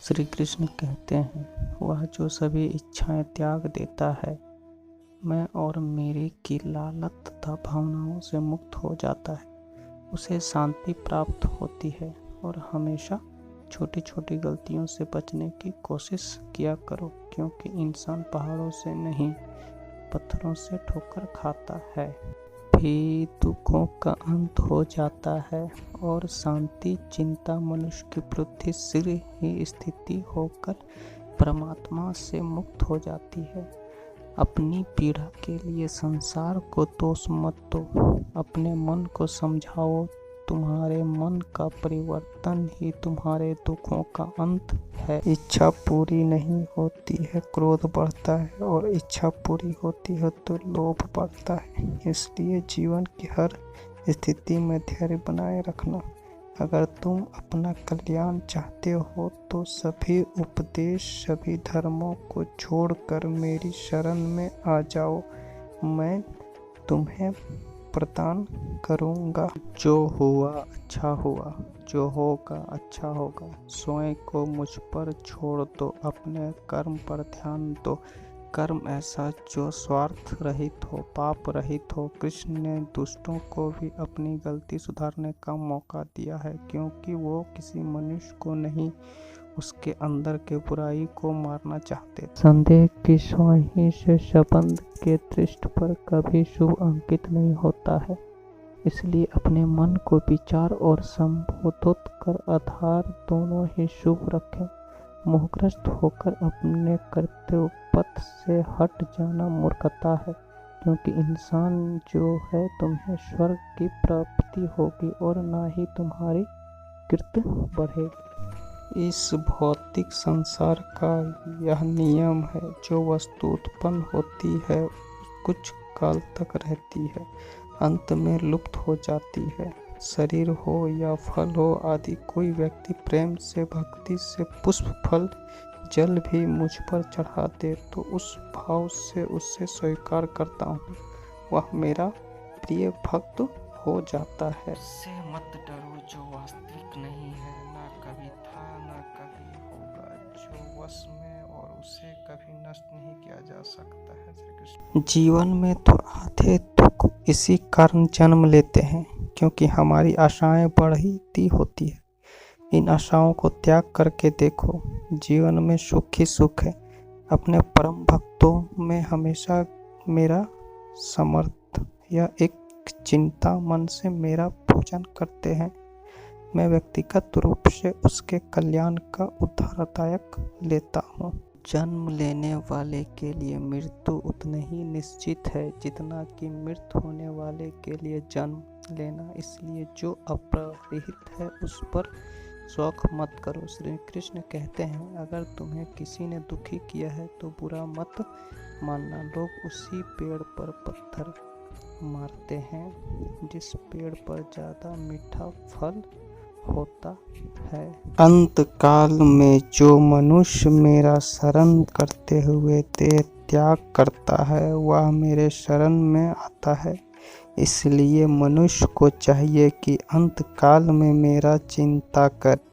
श्री कृष्ण कहते हैं, वह जो सभी इच्छाएं त्याग देता है, मैं और मेरे की लालच तथा भावनाओं से मुक्त हो जाता है, उसे शांति प्राप्त होती है। और हमेशा छोटी छोटी गलतियों से बचने की कोशिश किया करो, क्योंकि इंसान पहाड़ों से नहीं पत्थरों से ठोकर खाता है। भी दुखों का अंत हो जाता है और शांति चिंता मनुष्य की बुद्धि शीघ्र ही स्थिति होकर परमात्मा से मुक्त हो जाती है। अपनी पीड़ा के लिए संसार को दोष मत दो, अपने मन को समझाओ। तुम्हारे मन का परिवर्तन ही तुम्हारे दुखों का अंत है। इच्छा पूरी नहीं होती है, क्रोध बढ़ता है, और इच्छा पूरी होती है तो लोभ बढ़ता है। इसलिए जीवन की हर स्थिति में धैर्य बनाए रखना। अगर तुम अपना कल्याण चाहते हो तो सभी उपदेश सभी धर्मों को छोड़कर मेरी शरण में आ जाओ। मैं तुम्हें प्रदान करूँगा। जो हुआ अच्छा हुआ, जो होगा अच्छा होगा। स्वयं को मुझ पर छोड़ दो, अपने कर्म पर ध्यान दो। कर्म ऐसा जो स्वार्थ रहित हो, पाप रहित हो। कृष्ण ने दुष्टों को भी अपनी गलती सुधारने का मौका दिया है, क्योंकि वो किसी मनुष्य को नहीं, उसके अंदर के बुराई को मारना चाहते। संदेह की स्वाही से संबंध के दृष्टि पर कभी शुभ अंकित नहीं होता है। इसलिए अपने मन को विचार और संबोधित कर आधार दोनों ही शुभ रखें। मोहग्रस्त होकर अपने कर्तव्य पथ से हट जाना मूर्खता है, क्योंकि इंसान जो है तुम्हें स्वर्ग की प्राप्ति होगी और ना ही तुम्हारी कीर्ति बढ़ेगी। इस भौतिक संसार का यह नियम है, जो वस्तु उत्पन्न होती है कुछ काल तक रहती है, अंत में लुप्त हो जाती है। शरीर हो या फल हो आदि, कोई व्यक्ति प्रेम से भक्ति से पुष्प फल जल भी मुझ पर चढ़ा दे तो उस भाव से उससे स्वीकार करता हूँ, वह मेरा प्रिय भक्त हो जाता है। उससे मत डरो जो वास्तविक नहीं है, ना कभी था ना कभी होगा, जो वश में और उसे कभी नष्ट नहीं किया जा सकता है। श्री कृष्ण। जीवन में तो आधे दुख इसी कारण जन्म लेते हैं, क्योंकि हमारी आशाएं बढ़ती होती है। इन आशाओं को त्याग करके देखो, जीवन में सुख ही सुख है। अपने परम भक्तों में हमेशा मेरा समर्थ या एक चिंता मन से मेरा पूजन करते हैं। मैं व्यक्तिगत रूप से उसके कल्याण का उत्तरदायक लेता हूँ। जन्म लेने वाले के लिए मृत्यु उतनी ही निश्चित है जितना कि मृत होने वाले के लिए जन्म लेना। इसलिए जो अपरिहित है उस पर शौक मत करो। श्री कृष्ण कहते हैं, अगर तुम्हें किसी ने दुखी किया है तो बुरा मत मानना। लोग उसी पेड़ पर पत्थर मारते हैं जिस पेड़ पर ज़्यादा मीठा फल होता है। अंत काल में जो मनुष्य मेरा शरण करते हुए देह त्याग करता है, वह मेरे शरण में आता है। इसलिए मनुष्य को चाहिए कि अंत काल में मेरा चिंता करे।